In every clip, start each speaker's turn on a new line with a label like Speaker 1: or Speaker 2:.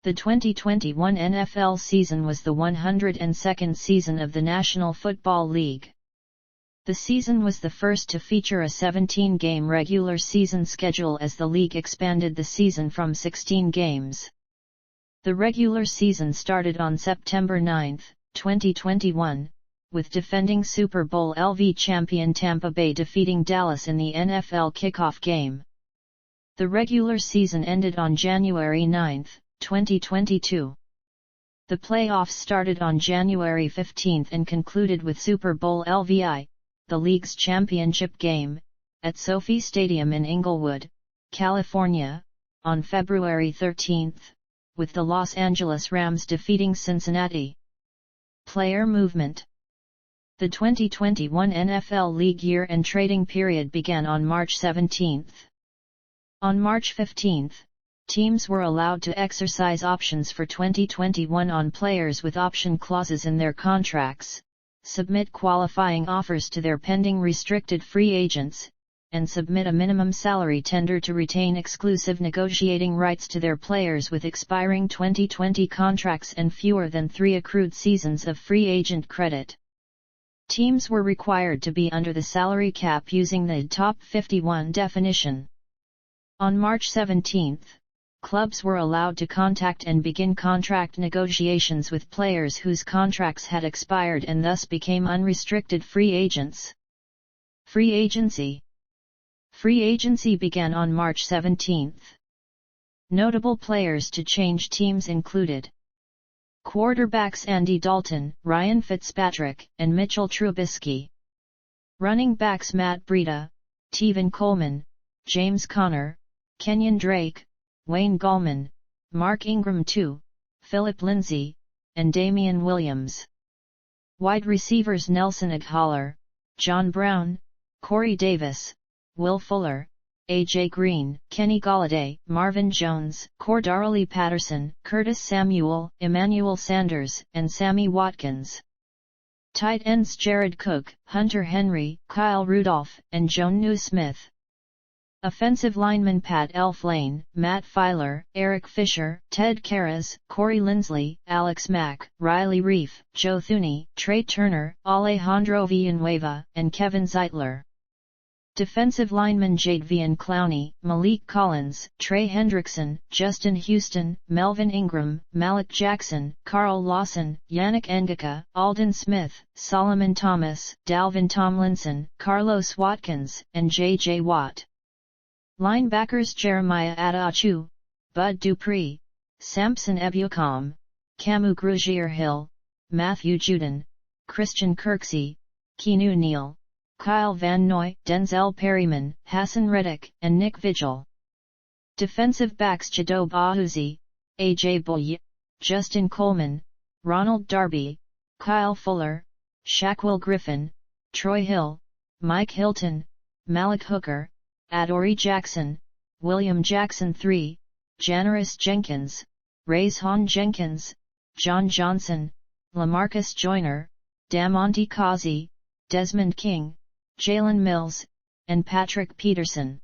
Speaker 1: The 2021 NFL season was the 102nd season of the National Football League. The season was the first to feature a 17-game regular season schedule as the league expanded the season from 16 games. The regular season started on September 9, 2021, with defending Super Bowl LV champion Tampa Bay defeating Dallas in the NFL kickoff game. The regular season ended on January 9, 2022. The playoffs started on January 15 and concluded with Super Bowl LVI, the league's championship game, at SoFi Stadium in Inglewood, California, on February 13, with the Los Angeles Rams defeating Cincinnati. Player movement. The 2021 NFL league year-end trading period began on March 17. On March 15, teams were allowed to exercise options for 2021 on players with option clauses in their contracts, submit qualifying offers to their pending restricted free agents, and submit a minimum salary tender to retain exclusive negotiating rights to their players with expiring 2020 contracts and fewer than 3 accrued seasons of free agent credit. Teams were required to be under the salary cap using the Top 51 definition. On March 17, clubs were allowed to contact and begin contract negotiations with players whose contracts had expired and thus became unrestricted free agents. Free agency. Free agency began on March 17. Notable players to change teams included quarterbacks Andy Dalton, Ryan Fitzpatrick, and Mitchell Trubisky. Running backs Matt Breida, Tevin Coleman, James Conner, Kenyon Drake, Wayne Gallman, Mark Ingram II, Philip Lindsay, and Damian Williams. Wide receivers Nelson Agholor, John Brown, Corey Davis, Will Fuller, A.J. Green, Kenny Golladay, Marvin Jones, Cordarrelle Patterson, Curtis Samuel, Emmanuel Sanders, and Sammy Watkins. Tight ends Jared Cook, Hunter Henry, Kyle Rudolph, and Jonnu Smith. Offensive linemen Pat Elflein, Matt Filer, Eric Fisher, Ted Karras, Corey Linsley, Alex Mack, Riley Reif, Joe Thuney, Trey Turner, Alejandro Villanueva, and Kevin Zeitler. Defensive linemen Jadeveon Clowney, Malik Collins, Trey Hendrickson, Justin Houston, Melvin Ingram, Malik Jackson, Carl Lawson, Yannick Ngaka, Alden Smith, Solomon Thomas, Dalvin Tomlinson, Carlos Watkins, and J.J. Watt. Linebackers Jeremiah Attaochu, Bud Dupree, Samson Ebukam, Camu Grugier-Hill, Matthew Judon, Christian Kirksey, Keanu Neal, Kyle Van Noy, Denzel Perryman, Hassan Reddick, and Nick Vigil. Defensive backs Chidobe Awuzie, A.J. Bouye, Justin Coleman, Ronald Darby, Kyle Fuller, Shaquille Griffin, Troy Hill, Mike Hilton, Malik Hooker, Adoree Jackson, William Jackson III, Janoris Jenkins, Rayshawn Jenkins, John Johnson, LaMarcus Joyner, Damonte Kazi, Desmond King, Jalen Mills, and Patrick Peterson.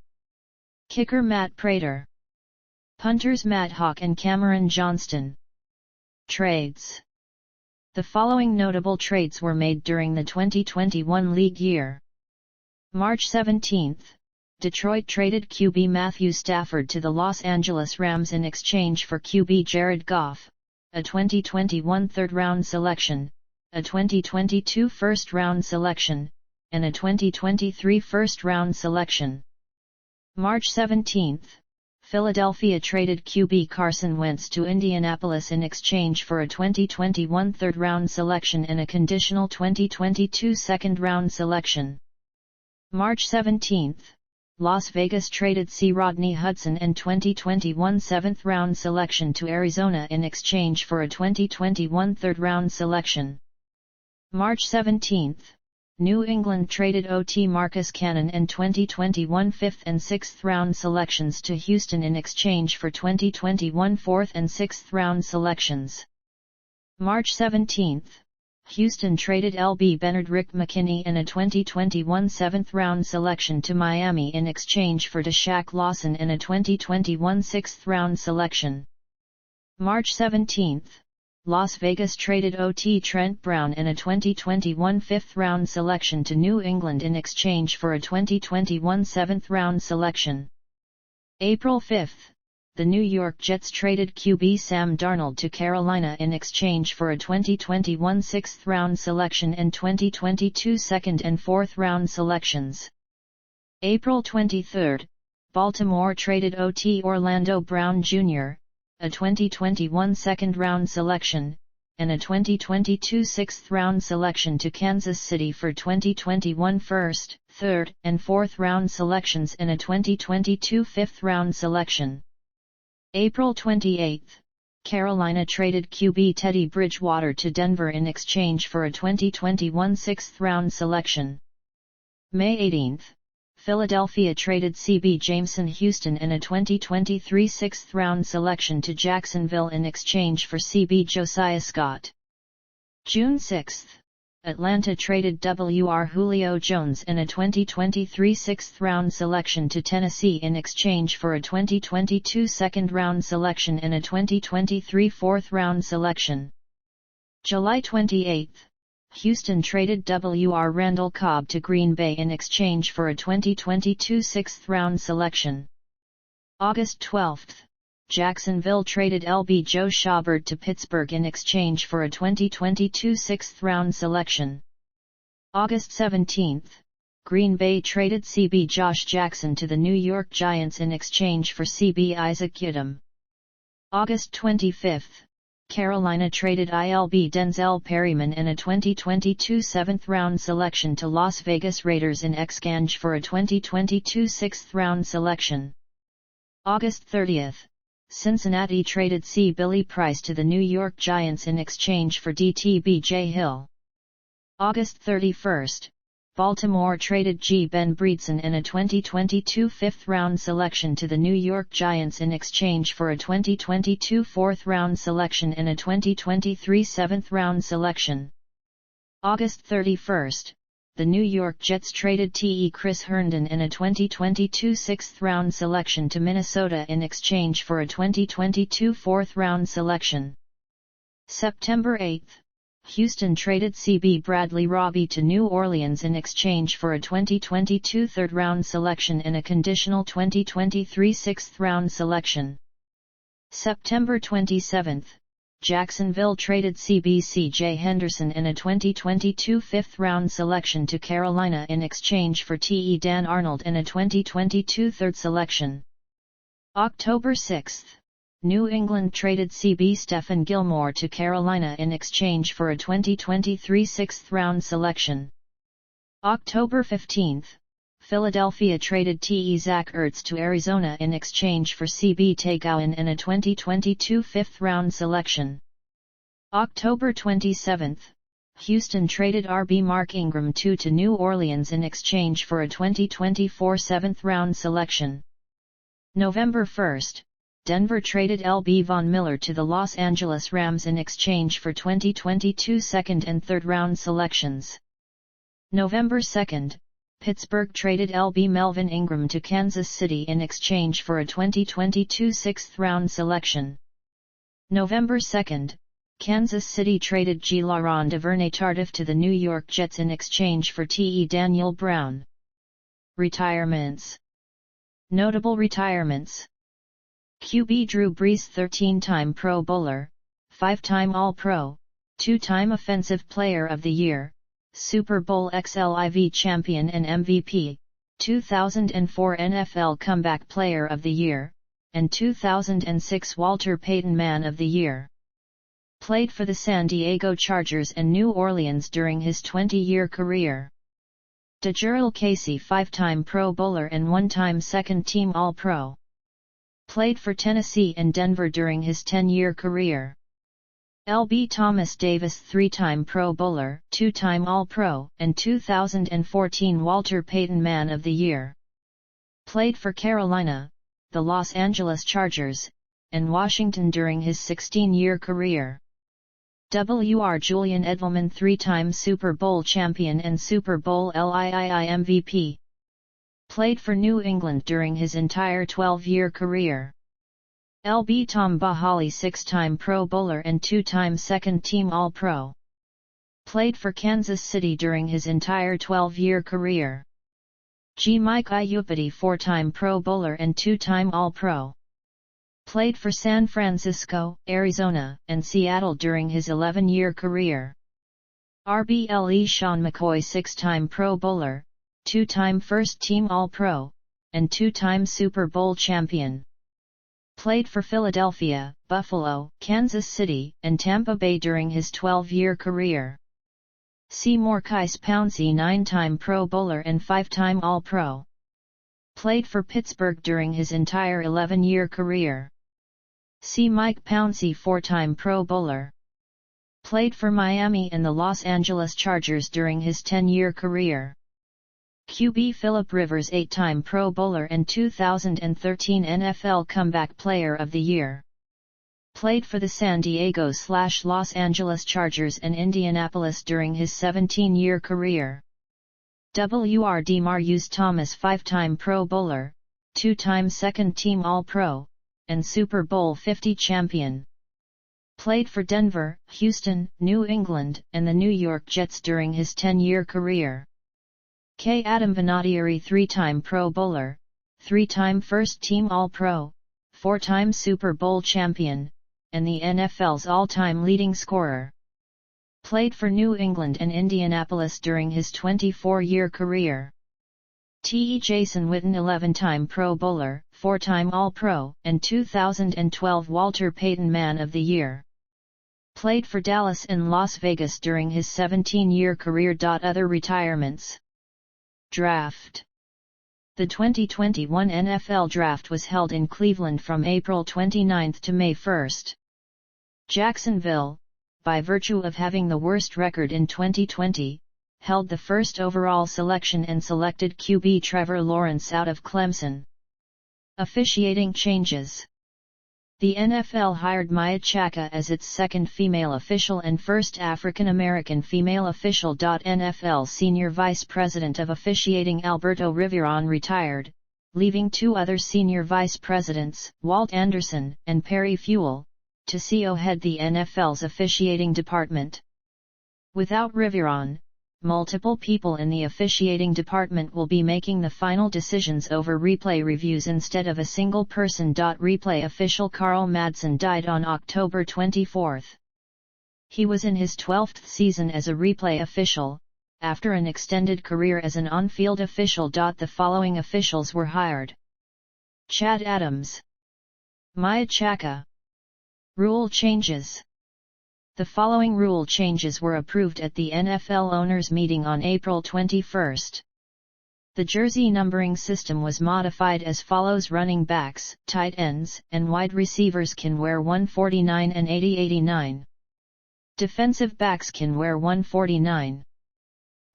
Speaker 1: Kicker Matt Prater. Punters Matt Hawk and Cameron Johnston. Trades. The following notable trades were made during the 2021 league year. March 17. Detroit traded QB Matthew Stafford to the Los Angeles Rams in exchange for QB Jared Goff, a 2021 third-round selection, a 2022 first-round selection, and a 2023 first-round selection. March 17, Philadelphia traded QB Carson Wentz to Indianapolis in exchange for a 2021 third-round selection and a conditional 2022 second-round selection. March 17, Las Vegas traded C. Rodney Hudson and 2021 seventh-round selection to Arizona in exchange for a 2021 third-round selection. March 17, New England traded O.T. Marcus Cannon and 2021 fifth and sixth-round selections to Houston in exchange for 2021 fourth and sixth-round selections. March 17, Houston traded L.B. Benardrick McKinney and a 2021 seventh-round selection to Miami in exchange for Deshaun Lawson and a 2021 sixth-round selection. March 17, Las Vegas traded OT Trent Brown in a 2021 fifth-round selection to New England in exchange for a 2021 seventh-round selection. April 5, the New York Jets traded QB Sam Darnold to Carolina in exchange for a 2021 sixth-round selection and 2022 second and fourth-round selections. April 23, Baltimore traded OT Orlando Brown Jr., a 2021 second-round selection, and a 2022 sixth-round selection to Kansas City for 2021 first, third, and fourth-round selections and a 2022 fifth-round selection. April 28, Carolina traded QB Teddy Bridgewater to Denver in exchange for a 2021 sixth-round selection. May 18, Philadelphia traded CB Jameson Houston in a 2023 sixth-round selection to Jacksonville in exchange for CB Josiah Scott. June 6, Atlanta traded WR Julio Jones in a 2023 sixth-round selection to Tennessee in exchange for a 2022 second-round selection and a 2023 fourth-round selection. July 28, Houston traded WR Randall Cobb to Green Bay in exchange for a 2022 sixth-round selection. August 12, Jacksonville traded LB Joe Schobert to Pittsburgh in exchange for a 2022 sixth-round selection. August 17, Green Bay traded CB Josh Jackson to the New York Giants in exchange for CB Isaac Yiadom. August 25, Carolina traded ILB Denzel Perryman in a 2022 seventh-round selection to Las Vegas Raiders in exchange for a 2022 sixth-round selection. August 30, Cincinnati traded C. Billy Price to the New York Giants in exchange for DTBJ Hill. August 31, Baltimore traded G. Ben Breedson in a 2022 fifth-round selection to the New York Giants in exchange for a 2022 fourth-round selection and a 2023 seventh-round selection. August 31, the New York Jets traded T.E. Chris Herndon in a 2022 sixth-round selection to Minnesota in exchange for a 2022 fourth-round selection. September 8, Houston traded C.B. Bradley Robbie to New Orleans in exchange for a 2022 third-round selection and a conditional 2023 sixth-round selection. September 27, Jacksonville traded C.J. Henderson in a 2022 fifth-round selection to Carolina in exchange for T.E. Dan Arnold and a 2022 third selection. October 6, New England traded C.B. Stephen Gilmore to Carolina in exchange for a 2023 sixth-round selection. October 15, Philadelphia traded T.E. Zach Ertz to Arizona in exchange for C.B. Tegowan and a 2022 fifth-round selection. October 27, Houston traded R.B. Mark Ingram II to New Orleans in exchange for a 2024 seventh-round selection. November 1, Denver traded L.B. Von Miller to the Los Angeles Rams in exchange for 2022 second and third-round selections. November 2, Pittsburgh traded L.B. Melvin Ingram to Kansas City in exchange for a 2022 sixth-round selection. November 2, Kansas City traded G. Laurent Duvernay-Tardif to the New York Jets in exchange for T.E. Daniel Brown. Retirements. Notable retirements. QB Drew Brees 13-time Pro Bowler, 5-time All-Pro, 2-time Offensive Player of the Year, Super Bowl XLIV Champion and MVP, 2004 NFL Comeback Player of the Year, and 2006 Walter Payton Man of the Year. Played for the San Diego Chargers and New Orleans during his 20-year career. DeJural Casey 5-time Pro Bowler and 1-time second-team All-Pro. Played for Tennessee and Denver during his 10-year career. L.B. Thomas Davis 3-time Pro Bowler, 2-time All-Pro, and 2014 Walter Payton Man of the Year. Played for Carolina, the Los Angeles Chargers, and Washington during his 16-year career. W.R. Julian Edelman 3-time Super Bowl champion and Super Bowl LIII MVP. Played for New England during his entire 12-year career. LB Tom Bahali 6-time Pro Bowler and 2-time second-team All-Pro. Played for Kansas City during his entire 12-year career. G. Mike Iupati 4-time Pro Bowler and 2-time All-Pro. Played for San Francisco, Arizona, and Seattle during his 11-year career. RBLE Sean McCoy 6-time Pro Bowler, 2-time first-team All-Pro, and 2-time Super Bowl champion. Played for Philadelphia, Buffalo, Kansas City, and Tampa Bay during his 12-year career. Seymour Kais Pouncey 9-time Pro Bowler and 5-time All-Pro. Played for Pittsburgh during his entire 11-year career. C. Mike Pouncey 4-time Pro Bowler. Played for Miami and the Los Angeles Chargers during his 10-year career. QB Phillip Rivers 8-time Pro Bowler and 2013 NFL Comeback Player of the Year. Played for the San Diego/Los Angeles Chargers and Indianapolis during his 17-year career. WRD Marius Thomas 5-time Pro Bowler, 2-time second-team All-Pro, and Super Bowl 50 champion. Played for Denver, Houston, New England, and the New York Jets during his 10-year career. K. Adam Vinatieri 3-time Pro Bowler, 3-time first-team All-Pro, 4-time Super Bowl champion, and the NFL's all-time leading scorer. Played for New England and Indianapolis during his 24-year career. T. Jason Witten 11-time Pro Bowler, 4-time All-Pro, and 2012 Walter Payton Man of the Year. Played for Dallas and Las Vegas during his 17-year career. Other retirements. Draft. The 2021 NFL Draft was held in Cleveland from April 29 to May 1. Jacksonville, by virtue of having the worst record in 2020, held the first overall selection and selected QB Trevor Lawrence out of Clemson. Officiating changes. The NFL hired Maya Chaka as its second female official and first African-American female official. NFL Senior Vice President of Officiating Alberto Riveron retired, leaving two other Senior Vice Presidents, Walt Anderson and Perry Fewell, to co-head the NFL's officiating department. Without Riveron, multiple people in the officiating department will be making the final decisions over replay reviews instead of a single person. Replay official Carl Madsen died on October 24. He was in his 12th season as a replay official, after an extended career as an on-field official. The following officials were hired: Chad Adams, Maya Chaka. Rule changes. The following rule changes were approved at the NFL owners' meeting on April 21. The jersey numbering system was modified as follows: running backs, tight ends, and wide receivers can wear 149 and 80-89. Defensive backs can wear 149.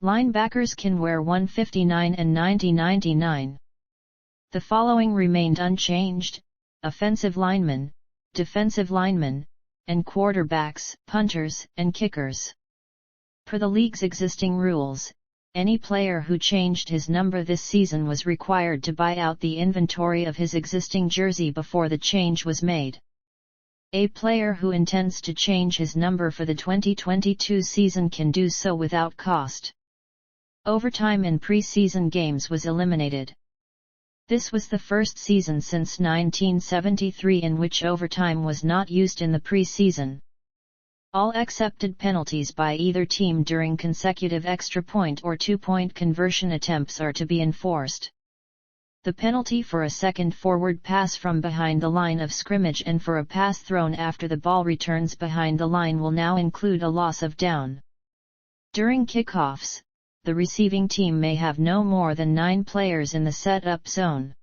Speaker 1: Linebackers can wear 159 and 90-99. The following remained unchanged: offensive linemen, defensive linemen, and quarterbacks, punters, and kickers. Per the league's existing rules, any player who changed his number this season was required to buy out the inventory of his existing jersey before the change was made. A player who intends to change his number for the 2022 season can do so without cost. Overtime in preseason games was eliminated. This was the first season since 1973 in which overtime was not used in the preseason. All accepted penalties by either team during consecutive extra point or two-point conversion attempts are to be enforced. The penalty for a second forward pass from behind the line of scrimmage and for a pass thrown after the ball returns behind the line will now include a loss of down. During kickoffs, the receiving team may have no more than 9 players in the set-up zone.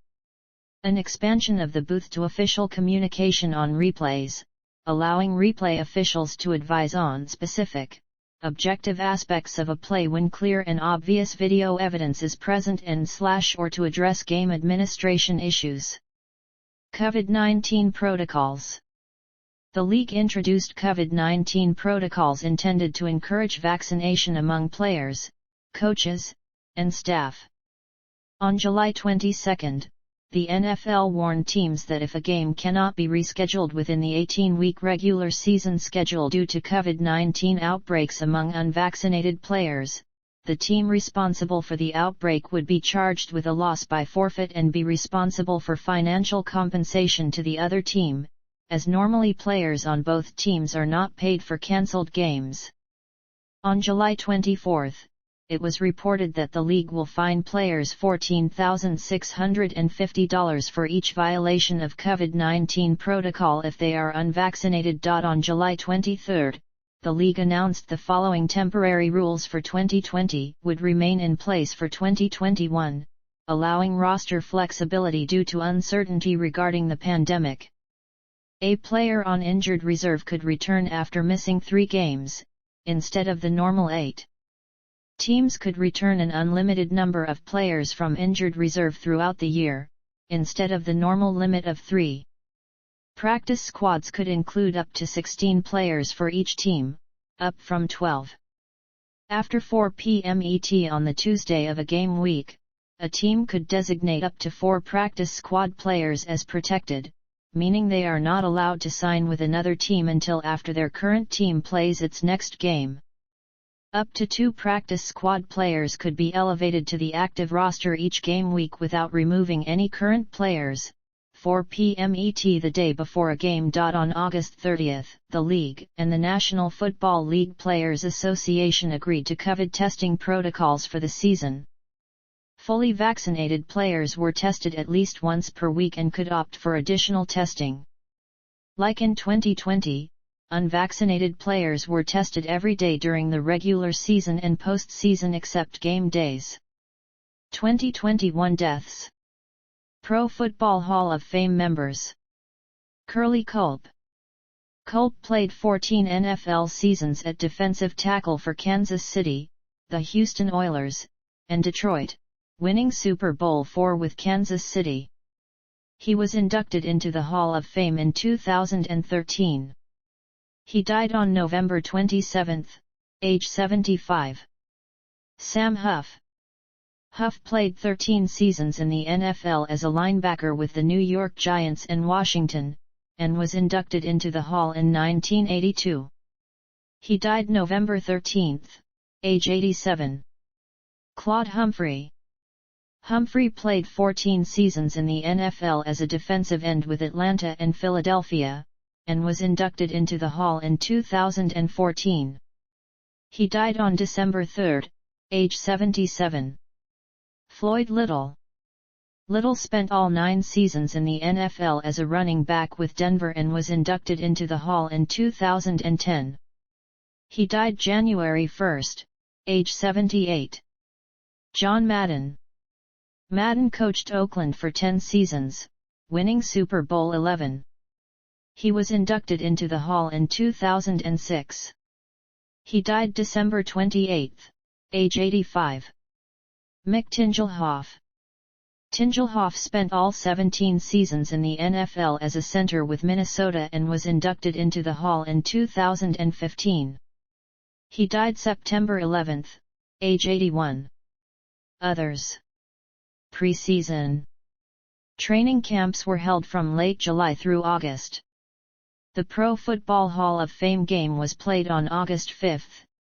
Speaker 1: An expansion of the booth to official communication on replays, allowing replay officials to advise on specific, objective aspects of a play when clear and obvious video evidence is present and/or to address game administration issues. COVID-19 protocols. The league introduced COVID-19 protocols intended to encourage vaccination among players, coaches, and staff. On July 22, the NFL warned teams that if a game cannot be rescheduled within the 18-week regular season schedule due to COVID-19 outbreaks among unvaccinated players, the team responsible for the outbreak would be charged with a loss by forfeit and be responsible for financial compensation to the other team, as normally players on both teams are not paid for cancelled games. On July 24, it was reported that the league will fine players $14,650 for each violation of COVID-19 protocol if they are unvaccinated. On July 23, the league announced the following temporary rules for 2020 would remain in place for 2021, allowing roster flexibility due to uncertainty regarding the pandemic. A player on injured reserve could return after missing 3 games, instead of the normal 8. Teams could return an unlimited number of players from injured reserve throughout the year, instead of the normal limit of 3. Practice squads could include up to 16 players for each team, up from 12. After 4 p.m. ET on the Tuesday of a game week, a team could designate up to 4 practice squad players as protected, meaning they are not allowed to sign with another team until after their current team plays its next game. Up to 2 practice squad players could be elevated to the active roster each game week without removing any current players. 4 p.m. ET the day before a game. On August 30, the league and the National Football League Players Association agreed to COVID testing protocols for the season. Fully vaccinated players were tested at least once per week and could opt for additional testing. Like in 2020, unvaccinated players were tested every day during the regular season and postseason except game days. 2021 deaths. Pro Football Hall of Fame members. Curly Culp. Culp played 14 NFL seasons at defensive tackle for Kansas City, the Houston Oilers, and Detroit, winning Super Bowl IV with Kansas City. He was inducted into the Hall of Fame in 2013. He died on November 27, age 75. Sam Huff. Huff played 13 seasons in the NFL as a linebacker with the New York Giants and Washington, and was inducted into the Hall in 1982. He died November 13, age 87. Claude Humphrey. Humphrey played 14 seasons in the NFL as a defensive end with Atlanta and Philadelphia, and was inducted into the Hall in 2014. He died on December 3, age 77. Floyd Little. Little spent all 9 seasons in the NFL as a running back with Denver and was inducted into the Hall in 2010. He died January 1, age 78. John Madden. Madden coached Oakland for 10 seasons, winning Super Bowl XI. He was inducted into the Hall in 2006. He died December 28, age 85. Mick Tingelhoff. Tingelhoff spent all 17 seasons in the NFL as a center with Minnesota and was inducted into the Hall in 2015. He died September 11, age 81. Others. Preseason. Training camps were held from late July through August. The Pro Football Hall of Fame game was played on August 5,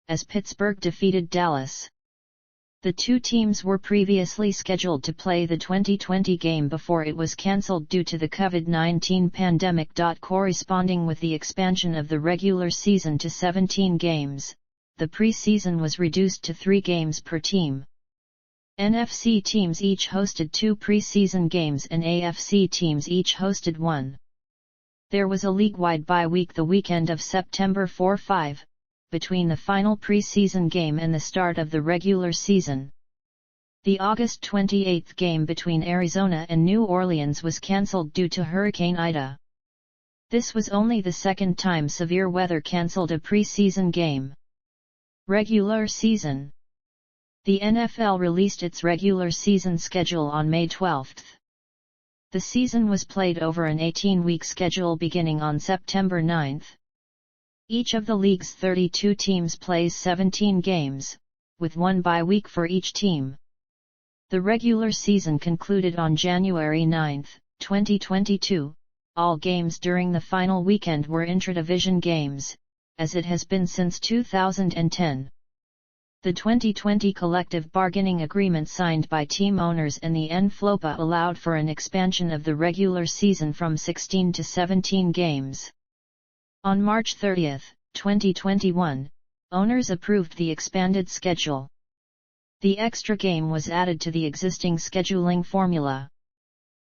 Speaker 1: as Pittsburgh defeated Dallas. The 2 teams were previously scheduled to play the 2020 game before it was cancelled due to the COVID-19 pandemic. Corresponding with the expansion of the regular season to 17 games, the preseason was reduced to 3 games per team. NFC teams each hosted 2 preseason games and AFC teams each hosted 1. There was a league-wide bye week the weekend of September 4-5, between the final preseason game and the start of the regular season. The August 28 game between Arizona and New Orleans was cancelled due to Hurricane Ida. This was only the second time severe weather cancelled a preseason game. Regular season. The NFL released its regular season schedule on May 12. The season was played over an 18-week schedule beginning on September 9. Each of the league's 32 teams plays 17 games, with 1 bye week for each team. The regular season concluded on January 9, 2022. All games during the final weekend were intra-division games, as it has been since 2010. The 2020 collective bargaining agreement signed by team owners and the NFLPA allowed for an expansion of the regular season from 16 to 17 games. On March 30, 2021, owners approved the expanded schedule. The extra game was added to the existing scheduling formula.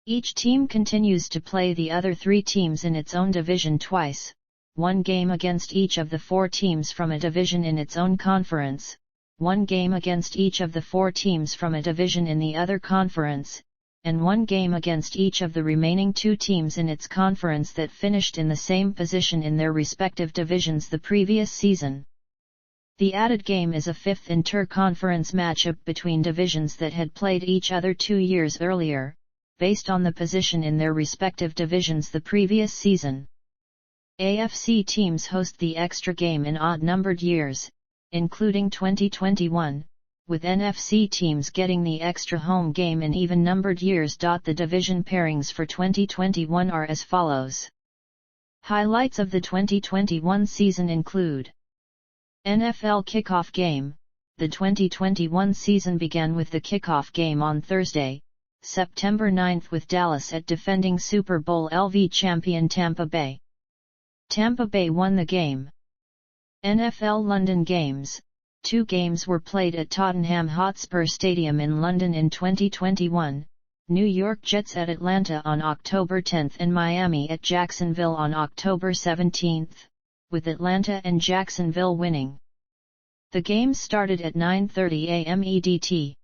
Speaker 1: Each team continues to play the other 3 teams in its own division twice, 1 game against each of the 4 teams from a division in its own conference, 1 game against each of the 4 teams from a division in the other conference, and 1 game against each of the remaining 2 teams in its conference that finished in the same position in their respective divisions the previous season. The added game is a 5th inter-conference matchup between divisions that had played each other 2 years earlier, based on the position in their respective divisions the previous season. AFC teams host the extra game in odd-numbered years, including 2021, with NFC teams getting the extra home game in even-numbered years. The division pairings for 2021 are as follows. Highlights of the 2021 season include: NFL kickoff game. The 2021 season began with the kickoff game on Thursday, September 9 with Dallas at defending Super Bowl LV champion Tampa Bay. Tampa Bay won the game. NFL London games. 2 games were played at Tottenham Hotspur Stadium in London in 2021, New York Jets at Atlanta on October 10 and Miami at Jacksonville on October 17, with Atlanta and Jacksonville winning. The games started at 9:30 a.m. EDT.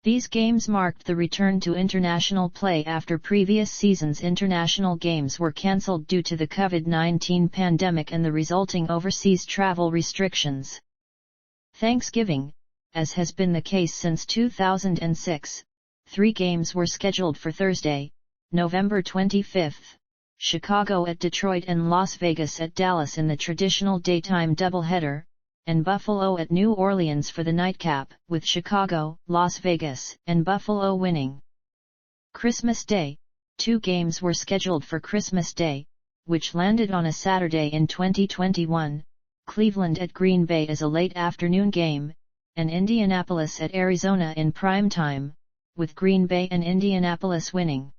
Speaker 1: These games marked the return to international play after previous seasons' international games were cancelled due to the COVID-19 pandemic and the resulting overseas travel restrictions. Thanksgiving, as has been the case since 2006, 3 games were scheduled for Thursday, November 25, Chicago at Detroit and Las Vegas at Dallas in the traditional daytime doubleheader, and Buffalo at New Orleans for the nightcap, with Chicago, Las Vegas, and Buffalo winning. Christmas Day. 2 games were scheduled for Christmas Day, which landed on a Saturday in 2021, Cleveland at Green Bay as a late afternoon game, and Indianapolis at Arizona in prime time, with Green Bay and Indianapolis winning.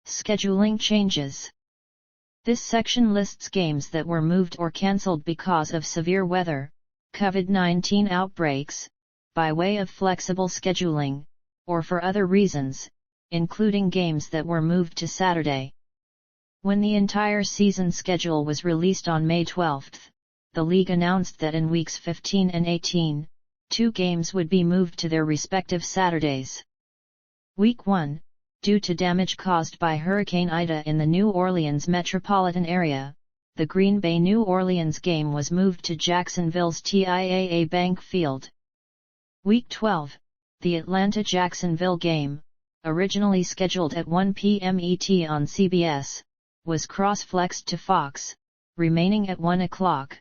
Speaker 1: Scheduling changes. This section lists games that were moved or cancelled because of severe weather, COVID-19 outbreaks, by way of flexible scheduling, or for other reasons, including games that were moved to Saturday. When the entire season schedule was released on May 12, the league announced that in weeks 15 and 18, 2 games would be moved to their respective Saturdays. Week 1, due to damage caused by Hurricane Ida in the New Orleans metropolitan area, the Green Bay-New Orleans game was moved to Jacksonville's TIAA Bank Field. Week 12, the Atlanta-Jacksonville game, originally scheduled at 1 p.m. ET on CBS, was cross-flexed to Fox, remaining at 1 o'clock.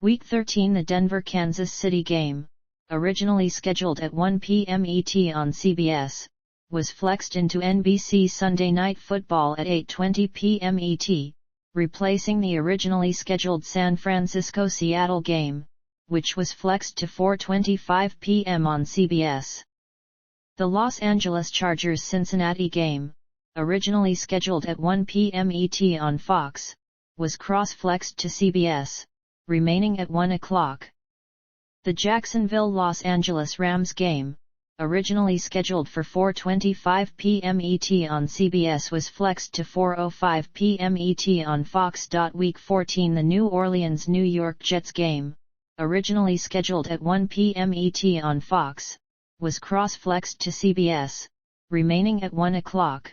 Speaker 1: Week 13, the Denver-Kansas City game, originally scheduled at 1 p.m. ET on CBS, was flexed into NBC Sunday Night Football at 8:20 p.m. ET, replacing the originally scheduled San Francisco-Seattle game, which was flexed to 4:25 p.m. on CBS. The Los Angeles Chargers-Cincinnati game, originally scheduled at 1 p.m. ET on Fox, was cross-flexed to CBS, remaining at 1 o'clock. The Jacksonville-Los Angeles Rams game, originally scheduled for 4:25 p.m. ET on CBS, was flexed to 4:05 p.m. ET on Fox. Week 14, the New Orleans-New York Jets game, originally scheduled at 1 p.m. ET on Fox, was cross-flexed to CBS, remaining at 1 o'clock.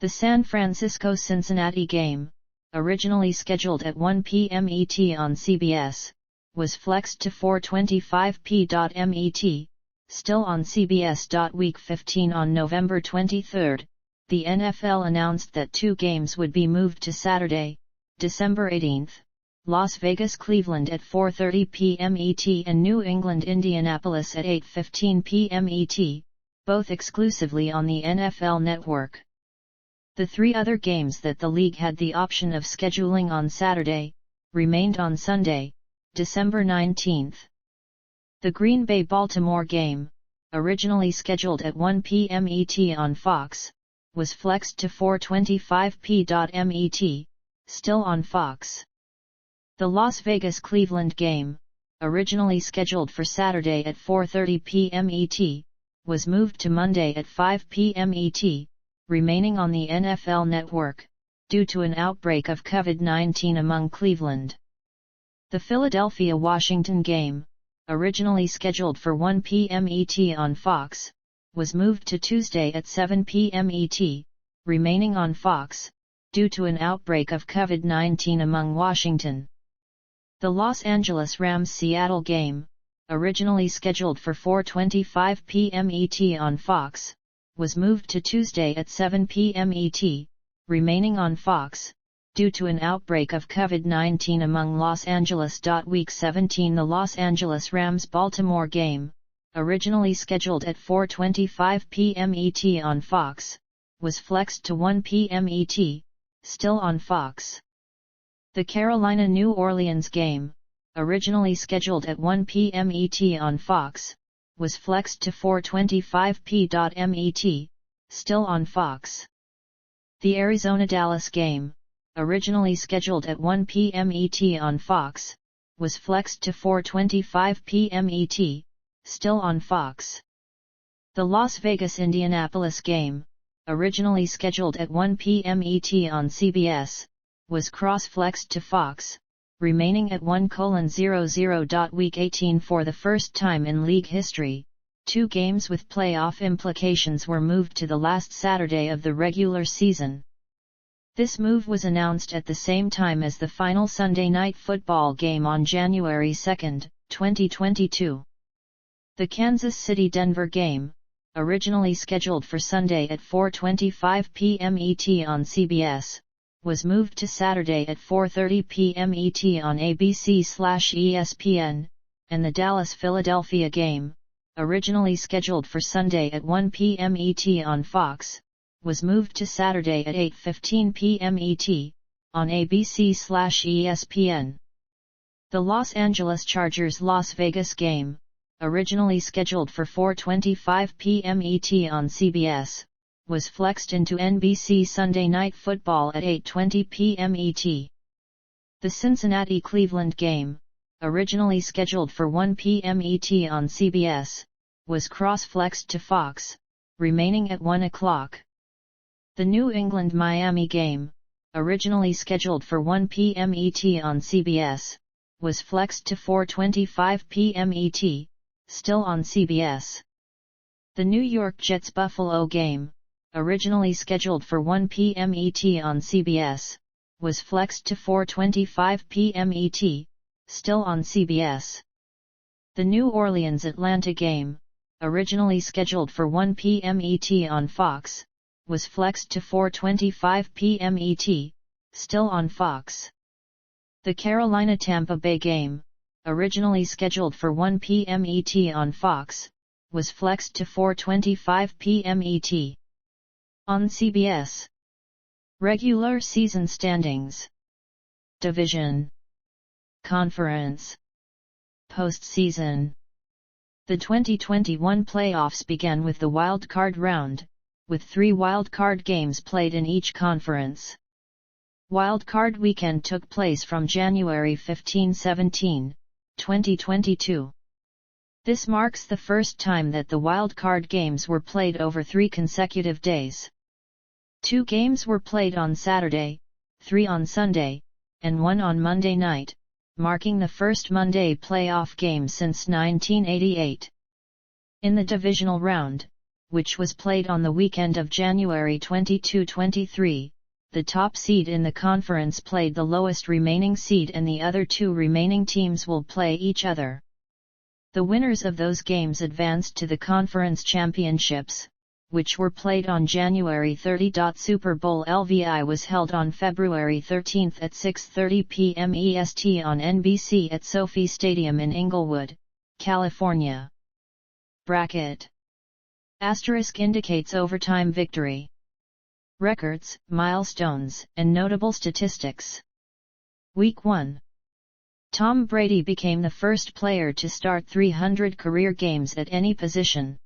Speaker 1: The San Francisco-Cincinnati game, originally scheduled at 1 p.m. ET on CBS, was flexed to 4:25 p.m. ET, still on CBS. Week 15, on November 23, the NFL announced that 2 games would be moved to Saturday, December 18, Las Vegas Cleveland at 4:30 p.m. ET and New England Indianapolis at 8:15 p.m. ET, both exclusively on the NFL Network. The three other games that the league had the option of scheduling on Saturday, remained on Sunday, December 19. The Green Bay-Baltimore game, originally scheduled at 1 p.m. ET on Fox, was flexed to 4:25 p.m. ET, still on Fox. The Las Vegas-Cleveland game, originally scheduled for Saturday at 4:30 p.m. ET, was moved to Monday at 5 p.m. ET, remaining on the NFL Network, due to an outbreak of COVID-19 among Cleveland. The Philadelphia-Washington game, originally scheduled for 1 p.m. ET on Fox, was moved to Tuesday at 7 p.m. ET, remaining on Fox, due to an outbreak of COVID-19 among Washington. The Los Angeles Rams-Seattle game, originally scheduled for 4:25 p.m. ET on Fox, was moved to Tuesday at 7 p.m. ET, remaining on Fox, due to an outbreak of COVID-19 among Los Angeles. Week 17 The Los Angeles Rams-Baltimore game, originally scheduled at 4:25 p.m. ET on Fox, was flexed to 1 p.m. ET, still on Fox. The Carolina-New Orleans game, originally scheduled at 1 p.m. ET on Fox, was flexed to 4:25 p.m. ET, still on Fox. The Arizona-Dallas game, originally scheduled at 1 p.m. ET on Fox, was flexed to 4:25 p.m. ET, still on Fox. The Las Vegas-Indianapolis game, originally scheduled at 1 p.m. ET on CBS, was cross-flexed to Fox, remaining at 1:00. Week 18 For the first time in league history, two games with playoff implications were moved to the last Saturday of the regular season. This move was announced at the same time as the final Sunday Night Football game on January 2, 2022. The Kansas City-Denver game, originally scheduled for Sunday at 4:25 p.m. ET on CBS, was moved to Saturday at 4:30 p.m. ET on ABC/ESPN, and the Dallas-Philadelphia game, originally scheduled for Sunday at 1 p.m. ET on Fox, was moved to Saturday at 8:15 p.m. ET, on ABC/ESPN. The Los Angeles Chargers-Las Vegas game, originally scheduled for 4:25 p.m. ET on CBS, was flexed into NBC Sunday Night Football at 8:20 p.m. ET. The Cincinnati-Cleveland game, originally scheduled for 1 p.m. ET on CBS, was cross-flexed to Fox, remaining at 1 o'clock. The New England-Miami game, originally scheduled for 1 p.m. ET on CBS, was flexed to 4:25 p.m. ET, still on CBS. The New York Jets-Buffalo game, originally scheduled for 1 p.m. ET on CBS, was flexed to 4:25 p.m. ET, still on CBS. The New Orleans-Atlanta game, originally scheduled for 1 p.m. ET on Fox, was flexed to 4:25 p.m. ET, still on Fox. The Carolina-Tampa Bay game, originally scheduled for 1 p.m. ET on Fox, was flexed to 4:25 p.m. ET. On CBS. Regular season standings. Division. Conference. Postseason. The 2021 playoffs began with the wild card round, with 3 wild card games played in each conference. Wild card weekend took place from January 15-17, 2022. This marks the first time that the wild card games were played over 3 consecutive days. 2 games were played on Saturday, 3 on Sunday, and 1 on Monday night, marking the first Monday playoff game since 1988. In the divisional round, which was played on the weekend of January 22-23, the top seed in the conference played the lowest remaining seed and the other 2 remaining teams will play each other. The winners of those games advanced to the conference championships, which were played on January 30. Super Bowl LVI was held on February 13 at 6:30 p.m. EST on NBC at SoFi Stadium in Inglewood, California. Bracket. Asterisk indicates overtime victory. Records, milestones, and notable statistics. Week 1. Tom Brady became the first player to start 300 career games at any position.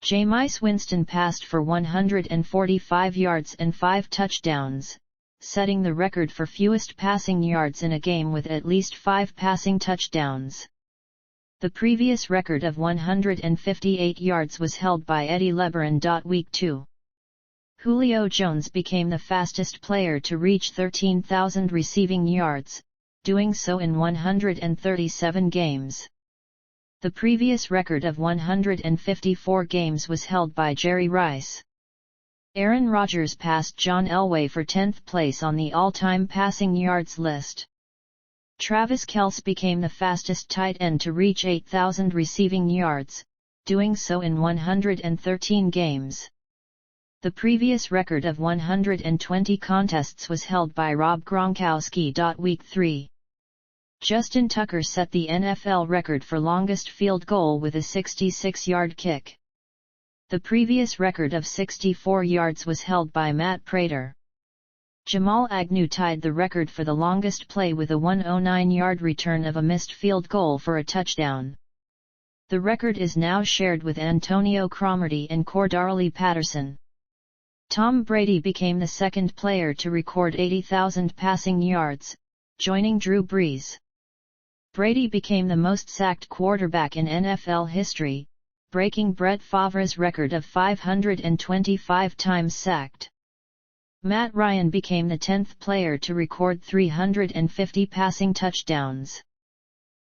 Speaker 1: Jameis Winston passed for 145 yards and 5 touchdowns, setting the record for fewest passing yards in a game with at least 5 passing touchdowns. The previous record of 158 yards was held by Eddie LeBaron. Week 2. Julio Jones became the fastest player to reach 13,000 receiving yards, doing so in 137 games. The previous record of 154 games was held by Jerry Rice. Aaron Rodgers passed John Elway for 10th place on the all-time passing yards list. Travis Kelce became the fastest tight end to reach 8,000 receiving yards, doing so in 113 games. The previous record of 120 contests was held by Rob Gronkowski. Week 3. Justin Tucker set the NFL record for longest field goal with a 66-yard kick. The previous record of 64 yards was held by Matt Prater. Jamal Agnew tied the record for the longest play with a 109-yard return of a missed field goal for a touchdown. The record is now shared with Antonio Cromartie and Cordarrelle Patterson. Tom Brady became the second player to record 80,000 passing yards, joining Drew Brees. Brady became the most sacked quarterback in NFL history, breaking Brett Favre's record of 525 times sacked. Matt Ryan became the 10th player to record 350 passing touchdowns.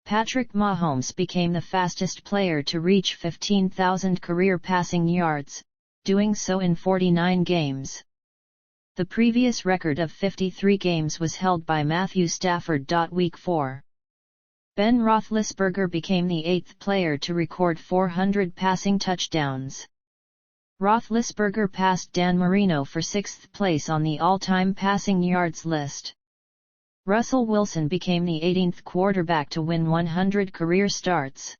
Speaker 1: Patrick Mahomes became the fastest player to reach 15,000 career passing yards, doing so in 49 games. The previous record of 53 games was held by Matthew Stafford. Week 4. Ben Roethlisberger became the 8th player to record 400 passing touchdowns. Roethlisberger passed Dan Marino for 6th place on the all-time passing yards list. Russell Wilson became the 18th quarterback to win 100 career starts.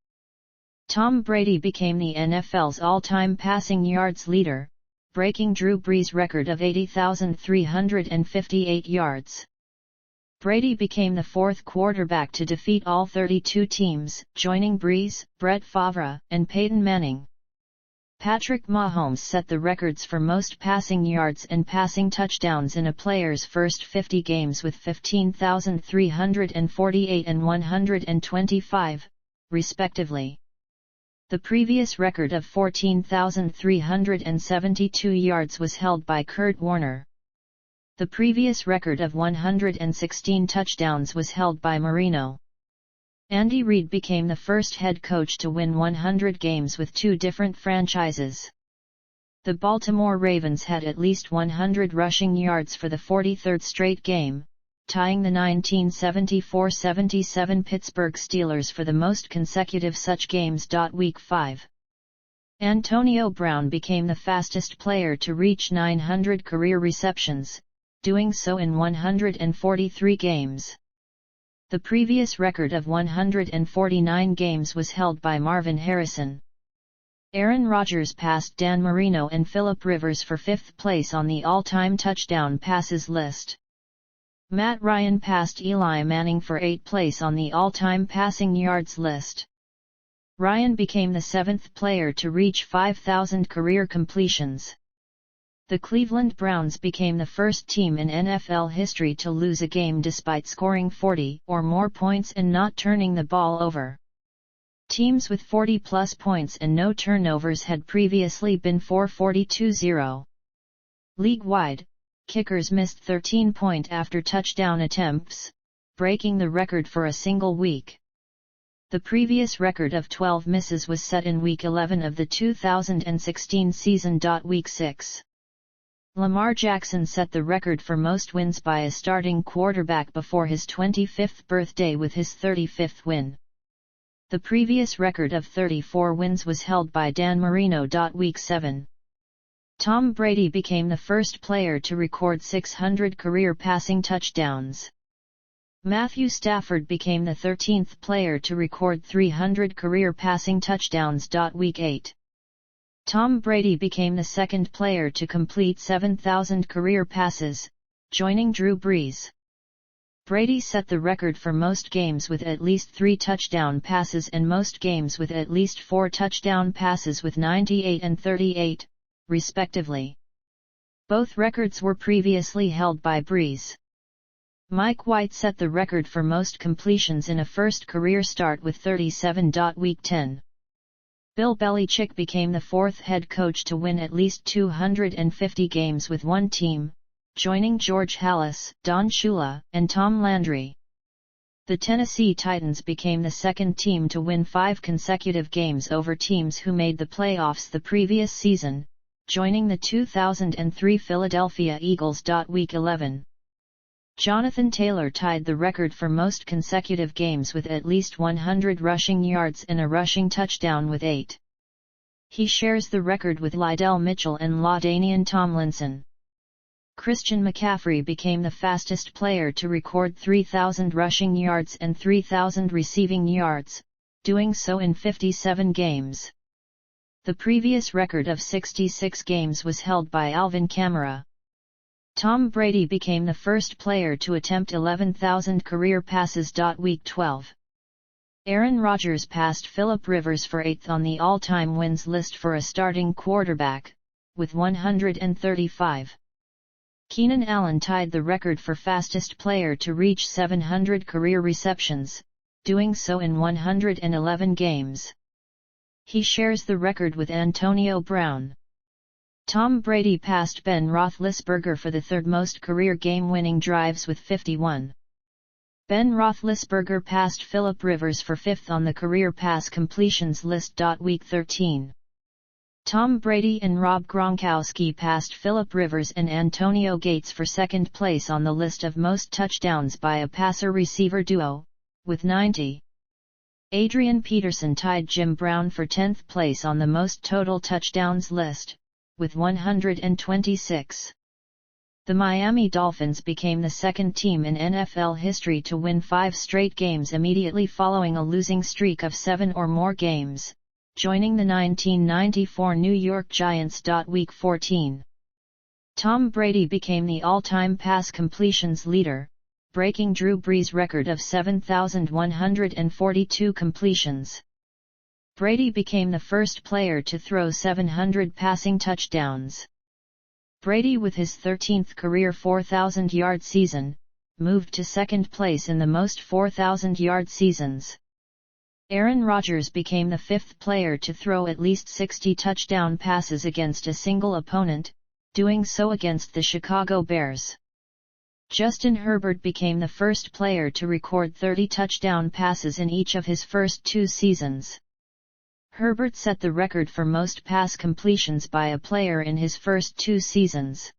Speaker 1: Tom Brady became the NFL's all-time passing yards leader, breaking Drew Brees' record of 80,358 yards. Brady became the 4th quarterback to defeat all 32 teams, joining Brees, Brett Favre, and Peyton Manning. Patrick Mahomes set the records for most passing yards and passing touchdowns in a player's first 50 games with 15,348 and 125, respectively. The previous record of 14,372 yards was held by Kurt Warner. The previous record of 116 touchdowns was held by Marino. Andy Reid became the first head coach to win 100 games with 2 different franchises. The Baltimore Ravens had at least 100 rushing yards for the 43rd straight game, tying the 1974-77 Pittsburgh Steelers for the most consecutive such games. Week 5. Antonio Brown became the fastest player to reach 900 career receptions, doing so in 143 games. The previous record of 149 games was held by Marvin Harrison. Aaron Rodgers passed Dan Marino and Phillip Rivers for 5th place on the all-time touchdown passes list. Matt Ryan passed Eli Manning for 8th place on the all-time passing yards list. Ryan became the 7th player to reach 5,000 career completions. The Cleveland Browns became the first team in NFL history to lose a game despite scoring 40 or more points and not turning the ball over. Teams with 40-plus points and no turnovers had previously been 442-0. League-wide, kickers missed 13 after touchdown attempts, breaking the record for a single week. The previous record of 12 misses was set in Week 11 of the 2016 season. Week 6. Lamar Jackson set the record for most wins by a starting quarterback before his 25th birthday with his 35th win. The previous record of 34 wins was held by Dan Marino. Week 7. Tom Brady became the first player to record 600 career passing touchdowns. Matthew Stafford became the 13th player to record 300 career passing touchdowns. Week 8. Tom Brady became the second player to complete 7,000 career passes, joining Drew Brees. Brady set the record for most games with at least 3 touchdown passes and most games with at least 4 touchdown passes with 98 and 38, respectively. Both records were previously held by Brees. Mike White set the record for most completions in a first career start with 37. Week 10. Bill Belichick became the 4th head coach to win at least 250 games with one team, joining George Halas, Don Shula, and Tom Landry. The Tennessee Titans became the second team to win 5 consecutive games over teams who made the playoffs the previous season, joining the 2003 Philadelphia Eagles. Week 11. Jonathan Taylor tied the record for most consecutive games with at least 100 rushing yards and a rushing touchdown with 8. He shares the record with Lydell Mitchell and LaDainian Tomlinson. Christian McCaffrey became the fastest player to record 3,000 rushing yards and 3,000 receiving yards, doing so in 57 games. The previous record of 66 games was held by Alvin Kamara. Tom Brady became the first player to attempt 11,000 career passes. Week 12. Aaron Rodgers passed Philip Rivers for 8th on the all-time wins list for a starting quarterback, with 135. Keenan Allen tied the record for fastest player to reach 700 career receptions, doing so in 111 games. He shares the record with Antonio Brown. Tom Brady passed Ben Roethlisberger for the 3rd most career game-winning drives with 51. Ben Roethlisberger passed Philip Rivers for 5th on the career pass completions list. Week 13. Tom Brady and Rob Gronkowski passed Philip Rivers and Antonio Gates for 2nd place on the list of most touchdowns by a passer-receiver duo, with 90. Adrian Peterson tied Jim Brown for 10th place on the most total touchdowns list, with 126. The Miami Dolphins became the second team in NFL history to win 5 straight games immediately following a losing streak of 7 or more games, joining the 1994 New York Giants. Week 14. Tom Brady became the all-time pass completions leader, breaking Drew Brees' record of 7,142 completions. Brady became the first player to throw 700 passing touchdowns. Brady, with his 13th career 4,000-yard season, moved to 2nd place in the most 4,000-yard seasons. Aaron Rodgers became the 5th player to throw at least 60 touchdown passes against a single opponent, doing so against the Chicago Bears. Justin Herbert became the first player to record 30 touchdown passes in each of his first 2 seasons. Herbert set the record for most pass completions by a player in his first 2 seasons.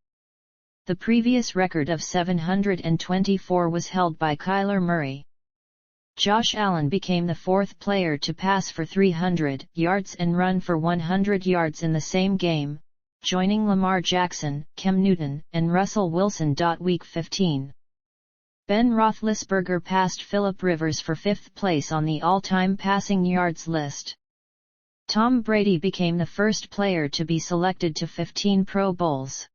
Speaker 1: The previous record of 724 was held by Kyler Murray. Josh Allen became the 4th player to pass for 300 yards and run for 100 yards in the same game, joining Lamar Jackson, Cam Newton, and Russell Wilson. Week 15. Ben Roethlisberger passed Philip Rivers for 5th place on the all-time passing yards list. Tom Brady became the first player to be selected to 15 Pro Bowls.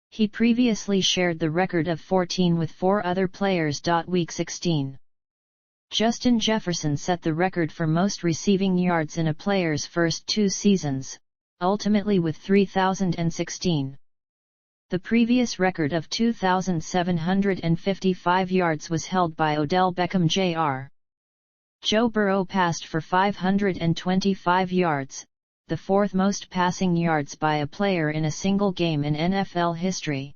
Speaker 1: He previously shared the record of 14 with 4 other players. Week 16. Justin Jefferson set the record for most receiving yards in a player's first 2 seasons, ultimately with 3,016. The previous record of 2,755 yards was held by Odell Beckham Jr. Joe Burrow passed for 525 yards, the 4th most passing yards by a player in a single game in NFL history.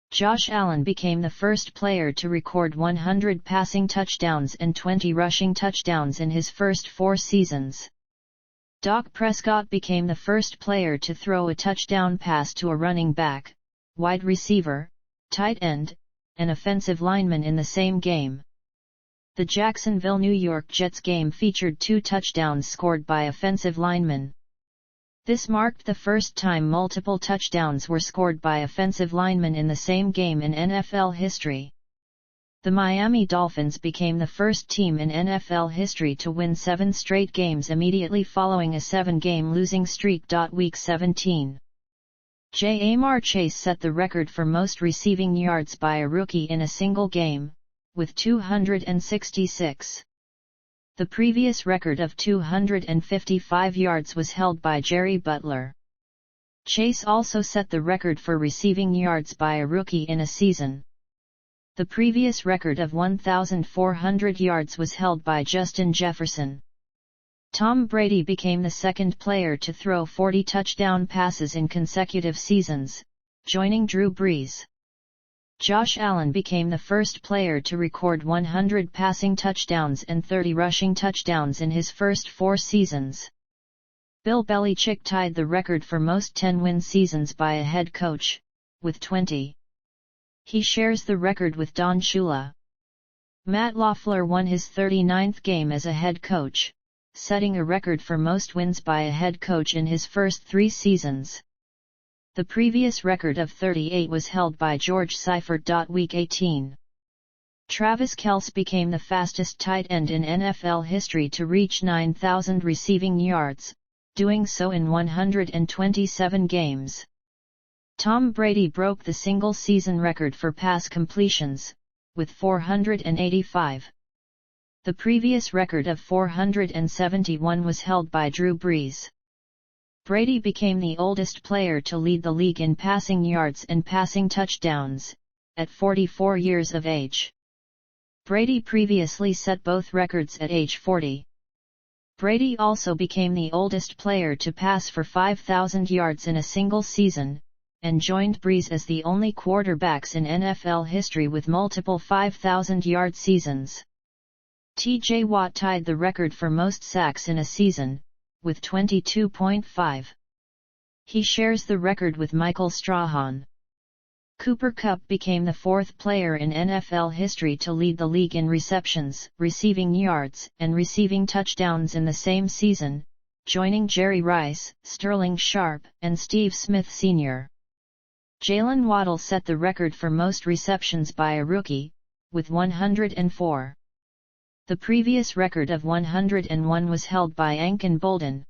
Speaker 1: Josh Allen became the first player to record 100 passing touchdowns and 20 rushing touchdowns in his first 4 seasons. Dak Prescott became the first player to throw a touchdown pass to a running back, wide receiver, tight end, and offensive lineman in the same game. The Jacksonville New York Jets game featured 2 touchdowns scored by offensive linemen. This marked the first time multiple touchdowns were scored by offensive linemen in the same game in NFL history. The Miami Dolphins became the first team in NFL history to win 7 straight games immediately following a 7-game losing streak. Week 17. Ja'Marr Chase set the record for most receiving yards by a rookie in a single game, with 266. The previous record of 255 yards was held by Jerry Butler. Chase also set the record for receiving yards by a rookie in a season. The previous record of 1,400 yards was held by Justin Jefferson. Tom Brady became the second player to throw 40 touchdown passes in consecutive seasons, joining Drew Brees. Josh Allen became the first player to record 100 passing touchdowns and 30 rushing touchdowns in his first 4 seasons. Bill Belichick tied the record for most 10-win seasons by a head coach, with 20. He shares the record with Don Shula. Matt LaFleur won his 39th game as a head coach, setting a record for most wins by a head coach in his first 3 seasons. The previous record of 38 was held by George Seifert. Week 18. Travis Kelce became the fastest tight end in NFL history to reach 9,000 receiving yards, doing so in 127 games. Tom Brady broke the single-season record for pass completions, with 485. The previous record of 471 was held by Drew Brees. Brady became the oldest player to lead the league in passing yards and passing touchdowns, at 44 years of age. Brady previously set both records at age 40. Brady also became the oldest player to pass for 5,000 yards in a single season, and joined Brees as the only quarterbacks in NFL history with multiple 5,000-yard seasons. T.J. Watt tied the record for most sacks in a season, with 22.5. He shares the record with Michael Strahan. Cooper Kupp became the 4th player in NFL history to lead the league in receptions, receiving yards, and receiving touchdowns in the same season, joining Jerry Rice, Sterling Sharp, and Steve Smith Sr. Jalen Waddle set the record for most receptions by a rookie, with 104. The previous record of 101 was held by Anquan Boldin.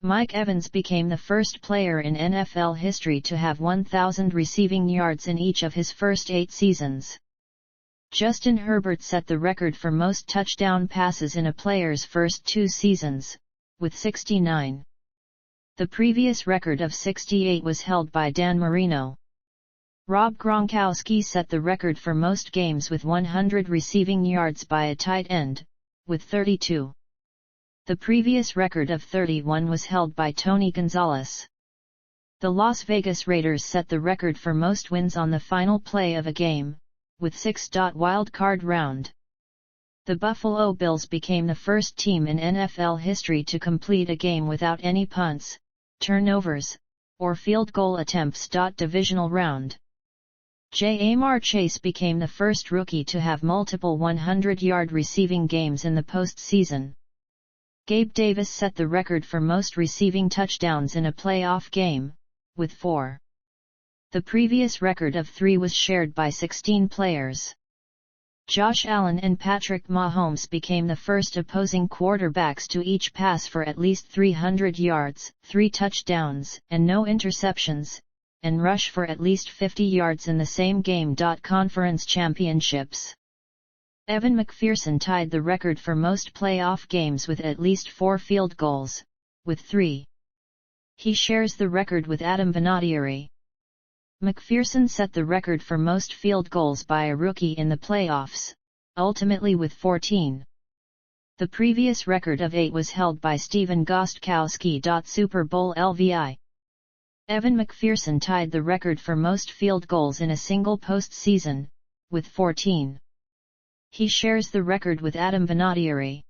Speaker 1: Mike Evans became the first player in NFL history to have 1,000 receiving yards in each of his first 8 seasons. Justin Herbert set the record for most touchdown passes in a player's first 2 seasons, with 69. The previous record of 68 was held by Dan Marino. Rob Gronkowski set the record for most games with 100 receiving yards by a tight end, with 32. The previous record of 31 was held by Tony Gonzalez. The Las Vegas Raiders set the record for most wins on the final play of a game, with 6. Wild card round. The Buffalo Bills became the first team in NFL history to complete a game without any punts, turnovers, or field goal attempts. Divisional round. Ja'Marr Chase became the first rookie to have multiple 100-yard receiving games in the postseason. Gabe Davis set the record for most receiving touchdowns in a playoff game, with 4. The previous record of 3 was shared by 16 players. Josh Allen and Patrick Mahomes became the first opposing quarterbacks to each pass for at least 300 yards, 3 touchdowns, and no interceptions, and rush for at least 50 yards in the same game. Conference championships. Evan McPherson tied the record for most playoff games with at least 4 field goals, with 3. He shares the record with Adam Vinatieri. McPherson set the record for most field goals by a rookie in the playoffs, ultimately with 14. The previous record of 8 was held by Stephen Gostkowski. Super Bowl LVI. Evan McPherson tied the record for most field goals in a single postseason, with 14. He shares the record with Adam Vinatieri.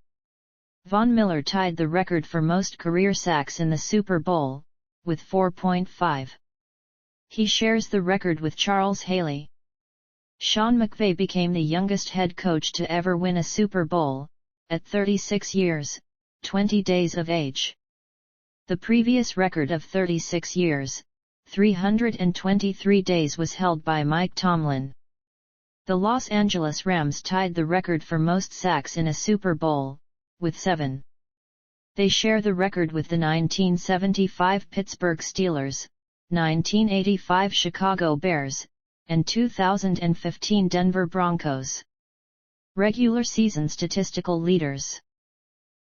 Speaker 1: Von Miller tied the record for most career sacks in the Super Bowl, with 4.5. He shares the record with Charles Haley. Sean McVay became the youngest head coach to ever win a Super Bowl, at 36 years, 20 days of age. The previous record of 36 years, 323 days was held by Mike Tomlin. The Los Angeles Rams tied the record for most sacks in a Super Bowl, with 7. They share the record with the 1975 Pittsburgh Steelers, 1985 Chicago Bears, and 2015 Denver Broncos. Regular season statistical leaders.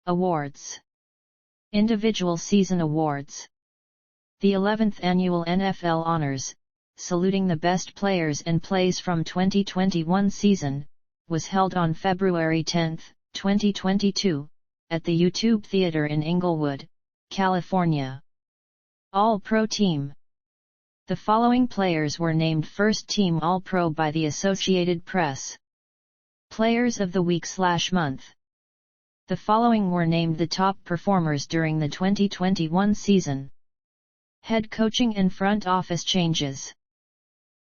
Speaker 1: Awards. Individual season awards. The 11th Annual NFL Honors, saluting the best players and plays from 2021 season, was held on February 10, 2022, at the YouTube Theater in Inglewood, California. All-Pro Team. The following players were named First Team All-Pro by the Associated Press. Players of the Week/Month. The following were named the top performers during the 2021 season. Head coaching and front office changes.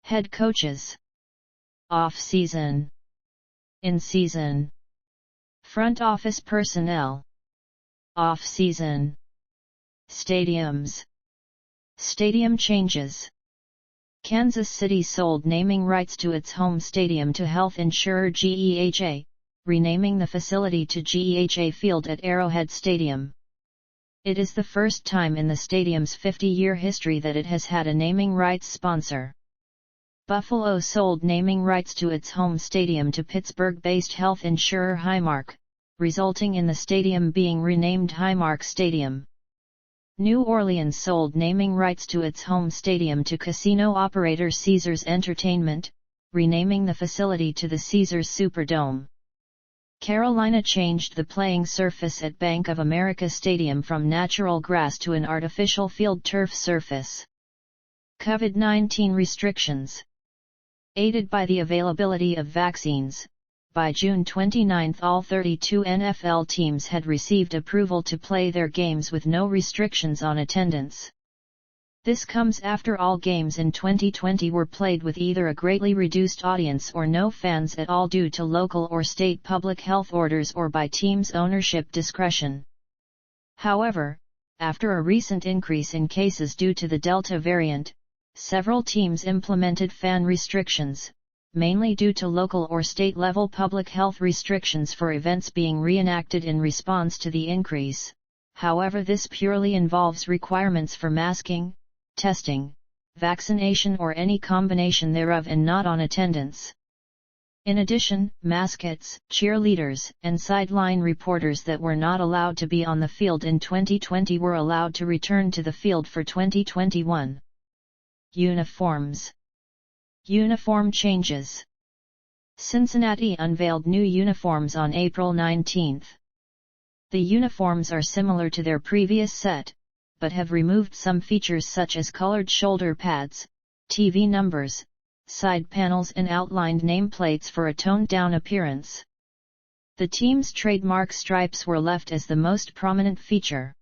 Speaker 1: Head coaches. Off-season. In-season. Front office personnel. Off-season. Stadiums. Stadium changes. Kansas City sold naming rights to its home stadium to health insurer GEHA, renaming the facility to GEHA Field at Arrowhead Stadium. It is the first time in the stadium's 50-year history that it has had a naming rights sponsor. Buffalo sold naming rights to its home stadium to Pittsburgh-based health insurer Highmark, resulting in the stadium being renamed Highmark Stadium. New Orleans sold naming rights to its home stadium to casino operator Caesars Entertainment, renaming the facility to the Caesars Superdome. Carolina changed the playing surface at Bank of America Stadium from natural grass to an artificial field turf surface. COVID-19 restrictions. Aided by the availability of vaccines, by June 29 all 32 NFL teams had received approval to play their games with no restrictions on attendance. This comes after all games in 2020 were played with either a greatly reduced audience or no fans at all due to local or state public health orders or by teams' ownership discretion. However, after a recent increase in cases due to the Delta variant, several teams implemented fan restrictions, mainly due to local or state-level public health restrictions for events being reenacted in response to the increase. However, this purely involves requirements for masking, testing, vaccination or any combination thereof and not on attendance. In addition, mascots, cheerleaders, and sideline reporters that were not allowed to be on the field in 2020 were allowed to return to the field for 2021. Uniforms. Uniform changes. Cincinnati unveiled new uniforms on April 19. The uniforms are similar to their previous set, but have removed some features such as colored shoulder pads, TV numbers, side panels and outlined nameplates for a toned-down appearance. The team's trademark stripes were left as the most prominent feature.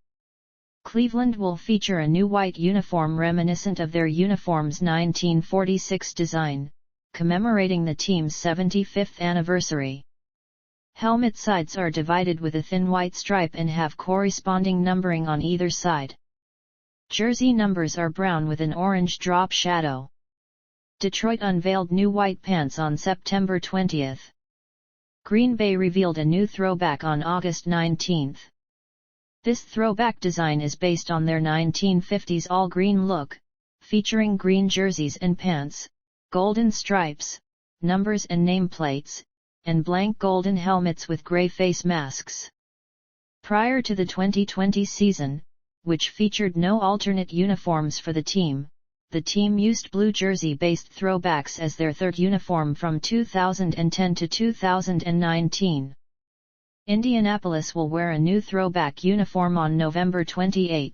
Speaker 1: Cleveland will feature a new white uniform reminiscent of their uniform's 1946 design, commemorating the team's 75th anniversary. Helmet sides are divided with a thin white stripe and have corresponding numbering on either side. Jersey numbers are brown with an orange drop shadow. Detroit unveiled new white pants on September 20. Green Bay revealed a new throwback on August 19. This throwback design is based on their 1950s all-green look, featuring green jerseys and pants, golden stripes, numbers and nameplates, and blank golden helmets with gray face masks. Prior to the 2020 season, which featured no alternate uniforms for the team used blue jersey-based throwbacks as their third uniform from 2010 to 2019. Indianapolis will wear a new throwback uniform on November 28.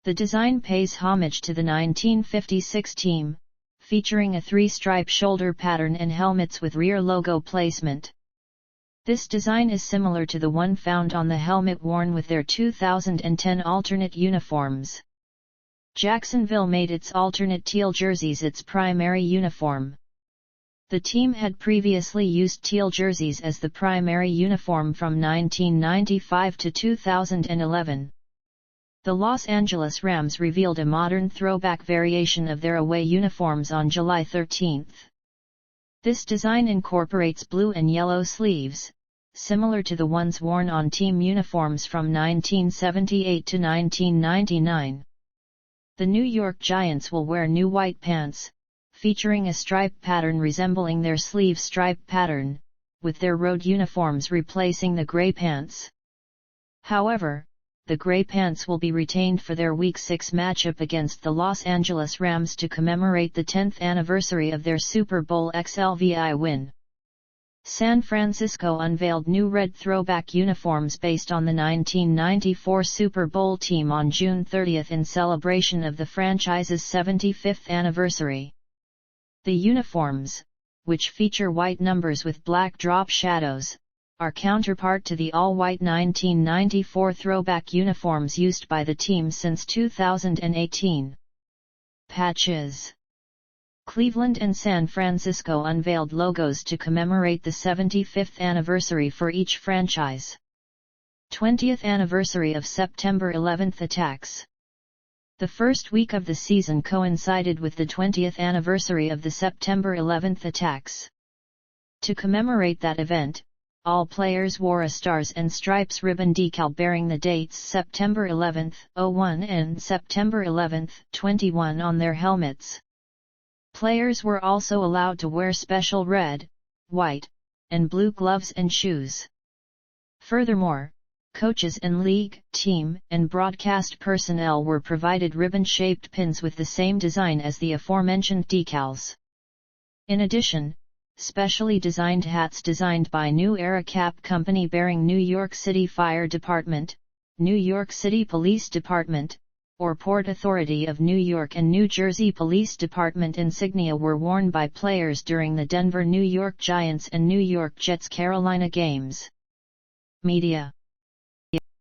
Speaker 1: The design pays homage to the 1956 team, featuring a three-stripe shoulder pattern and helmets with rear logo placement. This design is similar to the one found on the helmet worn with their 2010 alternate uniforms. Jacksonville made its alternate teal jerseys its primary uniform. The team had previously used teal jerseys as the primary uniform from 1995 to 2011. The Los Angeles Rams revealed a modern throwback variation of their away uniforms on July 13. This design incorporates blue and yellow sleeves, similar to the ones worn on team uniforms from 1978 to 1999. The New York Giants will wear new white pants, featuring a stripe pattern resembling their sleeve stripe pattern, with their road uniforms replacing the gray pants. However, the gray pants will be retained for their Week 6 matchup against the Los Angeles Rams to commemorate the 10th anniversary of their Super Bowl XLVI win. San Francisco unveiled new red throwback uniforms based on the 1994 Super Bowl team on June 30 in celebration of the franchise's 75th anniversary. The uniforms, which feature white numbers with black drop shadows, are counterpart to the all-white 1994 throwback uniforms used by the team since 2018. Patches. Cleveland and San Francisco unveiled logos to commemorate the 75th anniversary for each franchise. 20th anniversary of September 11 attacks. The first week of the season coincided with the 20th anniversary of the September 11 attacks. To commemorate that event, all players wore a Stars and Stripes ribbon decal bearing the dates September 11, 01 and September 11, 21 on their helmets. Players were also allowed to wear special red, white, and blue gloves and shoes. Furthermore, coaches and league, team, and broadcast personnel were provided ribbon-shaped pins with the same design as the aforementioned decals. In addition, specially designed hats designed by New Era Cap Company bearing New York City Fire Department, New York City Police Department, or Port Authority of New York and New Jersey Police Department insignia were worn by players during the Denver New York Giants and New York Jets Carolina games. Media.